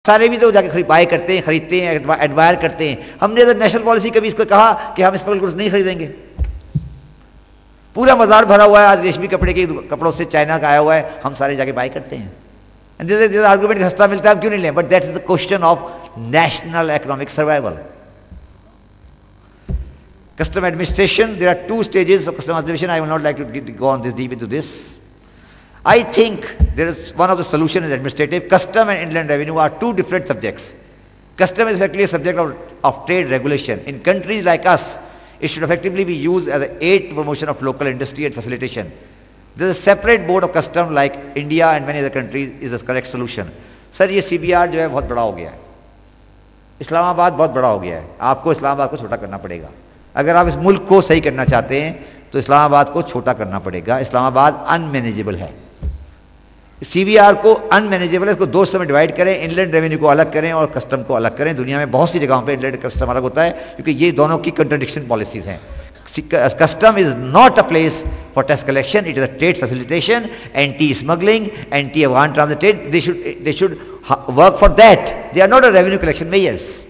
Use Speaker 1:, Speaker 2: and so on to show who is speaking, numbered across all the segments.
Speaker 1: सारे भी तो जाके बाय करते हैं, खरीदते हैं, एडवायर करते हैं। हमने तो नेशनल पॉलिसी कभी इसको कहा कि हम स्मगल गुड्स नहीं खरीदेंगे। पूरा बाजार भरा हुआ है आज रेशमी कपड़े के कपड़ों से, चाइना का आया हुआ है, हम सारे जाके बाय करते हैं। एंड दिस आर्गुमेंट सस्ता मिलता है हम क्यों नहीं लें, but that is the question of national economic survival. Custom administration, there are two stages of custom administration. I will not like to go on this deep into this. I think there is one of the solutions is administrative. Custom and inland revenue are two different subjects. Custom is effectively a subject of trade regulation. In countries like us, it should effectively be used as an aid to promotion of local industry and facilitation. There is a separate board of custom like India and many other countries is the correct solution. Sir, ये CBR जो है बहुत बड़ा हो गया है, इस्लामाबाद बहुत बड़ा हो गया है, आपको इस्लामाबाद को छोटा करना पड़ेगा। अगर आप इस मुल्क को सही करना चाहते हैं तो इस्लामाबाद को छोटा करना पड़ेगा। इस्लामाबाद अनमैनेजेबल है, सीबीआर को अनमैनेजेबल है, इसको दो हिस्सों में डिवाइड करें, इनलैंड रेवेन्यू को अलग करें और कस्टम को अलग करें। दुनिया में बहुत सी जगहों पे इनलैंड कस्टम अलग होता है क्योंकि ये दोनों की कंट्राडिक्शन पॉलिसीज हैं। Custom is not a place for tax collection, it is a trade facilitation, anti-smuggling, anti-avant transit trade. They should work for that. They are not a revenue collection measures.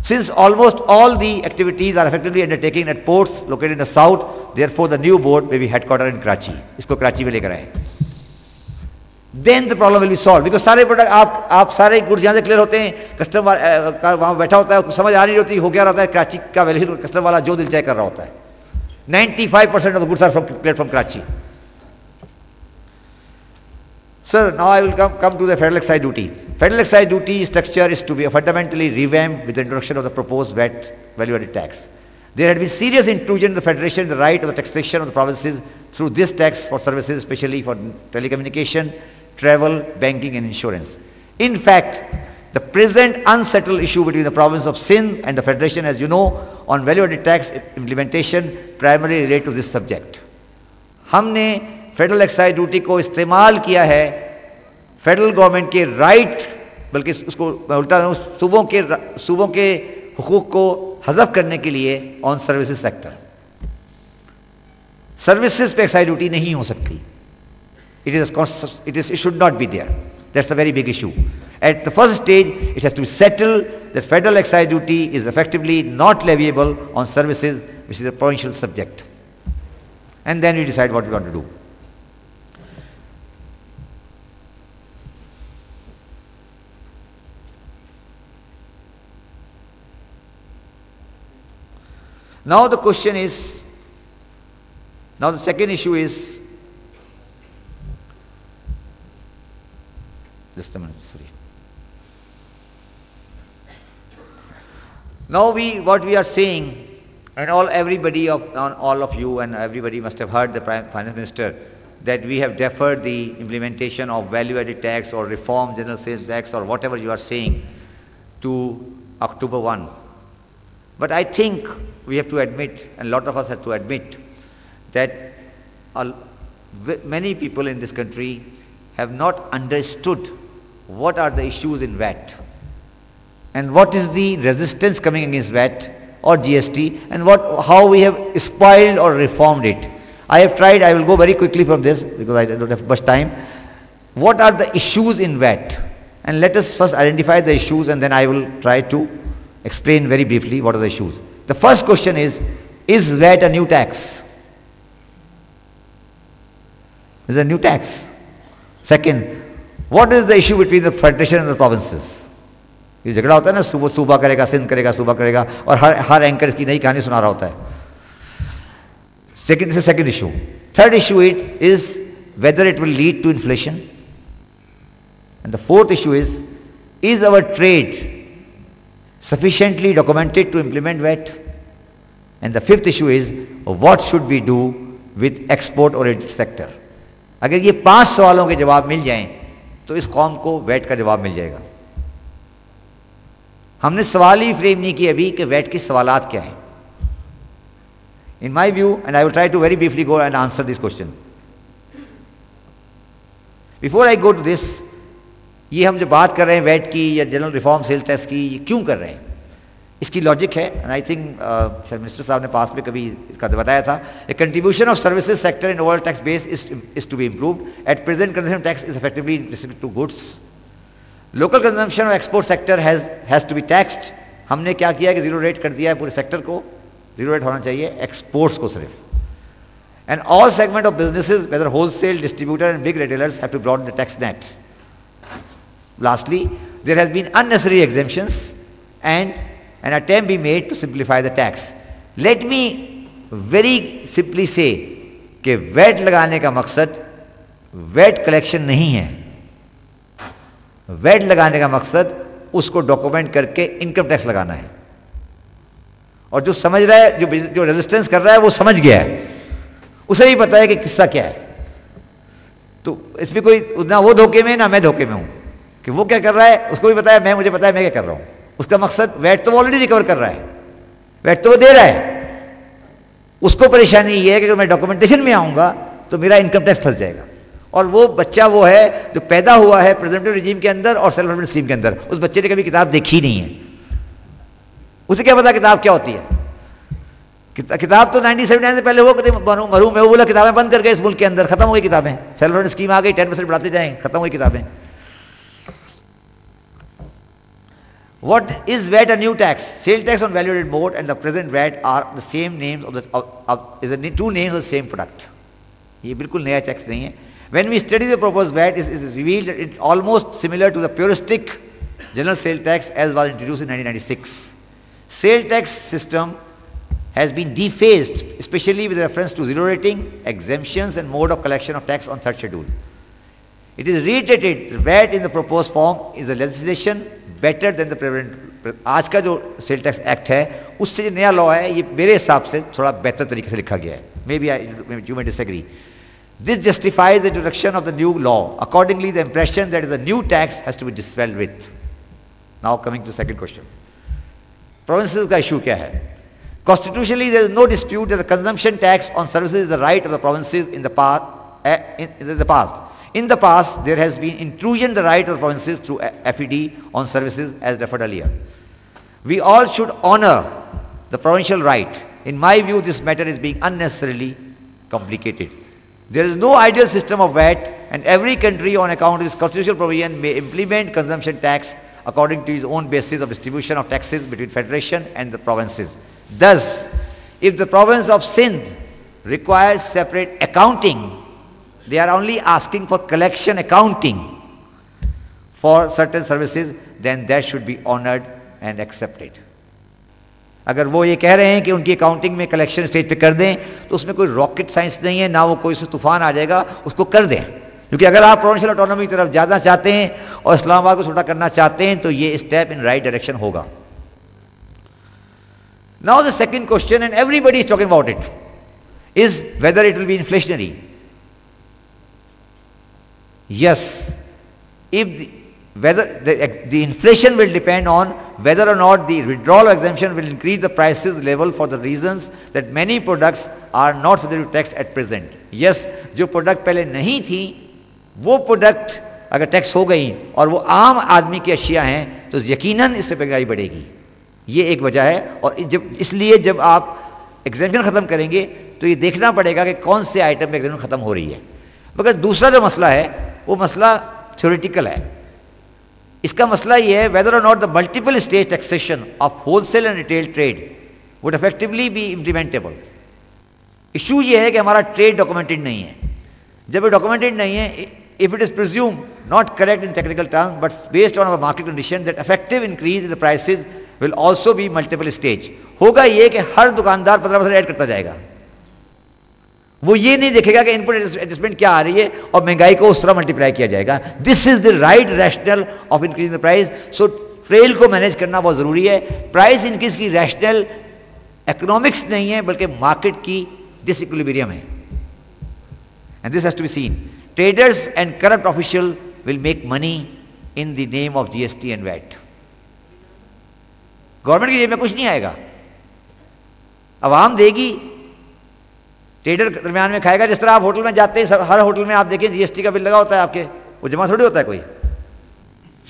Speaker 1: Since almost all the activities are effectively undertaken at ports located in the south, therefore the new board may be headquartered in Karachi. इसको कराची में लेकर आए, then the problem will be solved. Because सारे product आप सारे goods यहाँ से clear होते हैं, कस्टम वहाँ बैठा होता है, समझ आ नहीं होती हो क्या रहता है, कराची का वैल्यू कस्टम वाला जो दिल चाहे कर रहा होता है। 95% of the goods are cleared from Karachi. Sir, now I will come to the federal excise duty. Federal excise duty structure is to be fundamentally revamped with the introduction of the proposed VAT value-added tax. There had been serious intrusion in the federation in the right of the taxation of the provinces through this tax for services, especially for telecommunication, travel, banking and insurance. In fact, the present unsettled issue between the province of Sindh and the federation, as you know, on value-added tax implementation primarily relate to this subject. हमने federal excise duty को इस्तेमाल किया है federal government के right, बल्कि उसको मैं उल्टा सूबों के हुकूक को हज़फ करने के लिए ऑन सर्विसेज सेक्टर। सर्विसेज पे एक्साइज ड्यूटी नहीं हो सकती। It should not be there. That's a very big issue. At the first stage, it has to be settled that federal excise duty is effectively not leviable on services, which is a provincial subject. And then we decide what we want to do. Now the question is, now the second issue is, just a minute, sorry. Now what we are saying, and everybody all of you and everybody must have heard the Finance Minister that we have deferred the implementation of value-added tax or reform general sales tax or whatever you are saying to October 1. But I think we have to admit, and a lot of us have to admit, that many people in this country have not understood what are the issues in VAT and what is the resistance coming against VAT or GST and how we have spoiled or reformed it. I have tried, I will go very quickly from this because I don't have much time. What are the issues in VAT? And let us first identify the issues and then I will try to explain very briefly what are the issues. The first question is VAT a new tax? Is it a new tax? Second, what is the issue between the federation and the provinces? ये झगड़ा होता है ना, सूबा करेगा, सिंध करेगा, सूबा करेगा, और हर एंकर की नई कहानी सुना रहा होता है. Second issue. Third issue is whether it will lead to inflation. And the fourth issue is our trade sufficiently documented to implement VAT? And the fifth issue is what should we do with export-oriented sector? अगर ये 5 सवालों के जवाब मिल जाएं तो इस कौम को वैट का जवाब मिल जाएगा. हमने सवाल ही फ्रेम नहीं किए अभी कि वैट की सवालात क्या हैं. In my view, and I will try to very briefly go and answer this question. Before I go to this, ये हम जो बात कर रहे हैं वैट की या जनरल रिफॉर्म सेल्स टैक्स की, ये क्यों कर रहे हैं? इसकी लॉजिक है, एंड आई थिंक शायद मिनिस्टर साहब ने पास में कभी इसका बताया था. A contribution of services sector in overall tax base is to be improved. At present consumption tax is effectively distributed to goods. Local consumption और export sector has to be taxed. हमने क्या किया कि जीरो रेट कर दिया है पूरे sector को, जीरो रेट होना चाहिए एक्सपोर्ट्स को सिर्फ। And all segment of businesses whether wholesale, distributor and big retailers have to broad the tax net. Lastly, there has been unnecessary exemptions and an attempt be made to simplify the tax. Let me very simply say कि VAT लगाने का मकसद VAT collection नहीं है। VAT लगाने का मकसद उसको डॉक्यूमेंट करके इनकम टैक्स लगाना है। और जो समझ रहा है, जो रेजिस्टेंस कर रहा है, वो समझ गया है, उसे भी पता है कि किस्सा क्या है। तो इसमें कोई ना वो धोखे में ना मैं धोखे में हूं कि वो क्या कर रहा है, उसको भी पता है, मुझे पता है मैं क्या कर रहा हूं। उसका मकसद वैट तो वो ऑलरेडी रिकवर कर रहा है, वैट तो वो दे रहा है। उसको परेशानी ये है कि अगर मैं डॉक्यूमेंटेशन में आऊंगा तो मेरा इनकम टैक्स फंस जाएगा। और वो बच्चा वो है जो पैदा हुआ है प्रेजेंटिव रिजीम के अंदर और सेल्फ हेल्प स्कीम के अंदर, उस बच्चे ने कभी किताब देखी नहीं है, उसे क्या पता किताब क्या होती है। किताब तो 1979 से पहले वो मरहूम है, वो बोला किताबें बंद कर गए इस मुल्क के अंदर, खत्म हो गई किताबें, सेल्फ हेल्प स्कीम आ गई, 10% बढ़ाते जाएंगे, खत्म हो गई किताबें। What is VAT a new tax? Sale tax on value-added mode and the present VAT are the same names of the two names of the same product. ये बिल्कुल नया टैक्स नहीं है। When we study the proposed VAT, it is revealed that it is almost similar to the puristic general sale tax as was introduced in 1996. Sale tax system has been defaced, especially with reference to zero rating, exemptions and mode of collection of tax on third schedule. It is reiterated that VAT in the proposed form is a legislation better than the prevalent। आज का जो sale tax act है उससे जो नया law है ये मेरे हिसाब से थोड़ा बेहतर तरीके से लिखा गया है। May be you may disagree. This justifies the introduction of the new law. Accordingly the impression that is a new tax has to be dispelled with. Now coming to second question, provinces का issue क्या है? Constitutionally, there is no dispute that the consumption tax on services is the right of the provinces in the past. In the past, there has been intrusion in the right of the provinces through FED on services as referred earlier. We all should honor the provincial right. In my view, this matter is being unnecessarily complicated. There is no ideal system of VAT, and every country on account of its constitutional provision may implement consumption tax according to its own basis of distribution of taxes between federation and the provinces. Thus, if the province of Sindh requires separate accounting, they are only asking for collection accounting for certain services, then that should be honored and accepted. अगर वो ये कह रहे हैं कि उनकी accounting में collection stage पे कर दें तो उसमें कोई रॉकेट साइंस नहीं है, ना वो कोई से तूफान आ जाएगा, उसको कर दें। क्योंकि अगर आप प्रोविंशियल ऑटोनॉमी की तरफ जाना चाहते हैं और इस्लामाबाद को छोटा करना चाहते हैं तो ये स्टेप इन राइट डायरेक्शन होगा। Now the second question, and everybody is talking about it, is whether it will be inflationary. Yes, whether the inflation will depend on whether or not the withdrawal exemption will increase the prices level for the reasons that many products are not subject to tax at present. Yes, जो product पहले नहीं थी वो product अगर tax हो गई और वो आम आदमी की अशिया हैं तो यकीनन इससे महंगाई बढ़ेगी। ये एक वजह है। और इसलिए जब आप एग्जेम्पशन ख़त्म करेंगे तो ये देखना पड़ेगा कि कौन से आइटम में एग्जेम्पशन ख़त्म हो रही है। मगर दूसरा जो मसला है वो मसला थ्योरेटिकल है। इसका मसला ये है वेदर और not the multiple stage taxation of wholesale and retail trade would effectively be implementable. Issue ये है कि हमारा ट्रेड डॉक्यूमेंटेड नहीं है। जब ये डॉक्यूमेंटेड नहीं है, if it is presumed not correct in technical terms but based on our market condition that effective increase in the prices will also be multiple stage, होगा ये कि हर दुकानदार 15% ऐड करता जाएगा। वो ये नहीं देखेगा कि इनपुट एडजस्टमेंट क्या आ रही है और महंगाई को उस तरह मल्टीप्लाई किया जाएगा। This is the right rational of increase the price. So trail को मैनेज करना बहुत जरूरी है। प्राइस इंक्रीज की रैशनल इकोनॉमिक्स नहीं है बल्कि मार्केट की डिसइक्विलिब्रियम है। And this has to be seen. Traders and corrupt officials will make money in the name of GST and VAT. Government की जेब में कुछ नहीं आएगा, अवाम देगी, ट्रेडर दरमियान में खाएगा। जिस तरह आप होटल में जाते हैं, हर होटल में आप देखें जीएसटी का बिल लगा होता है आपके, वो जमा थोड़ी होता है कोई।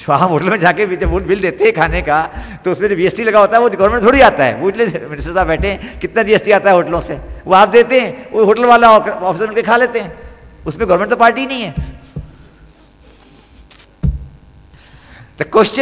Speaker 1: वहाँ होटल में जाके जब वो बिल देते हैं खाने का तो उसमें जो जीएसटी लगा होता है वो गवर्नमेंट थोड़ी आता है। वो मिनिस्टर साहब बैठे हैं, कितना जीएसटी आता है होटलों से, वो आप देते हैं, वो होटल वाला ऑफिसर मिलकर खा लेते हैं, उसमें गवर्नमेंट तो पार्टी नहीं है। The question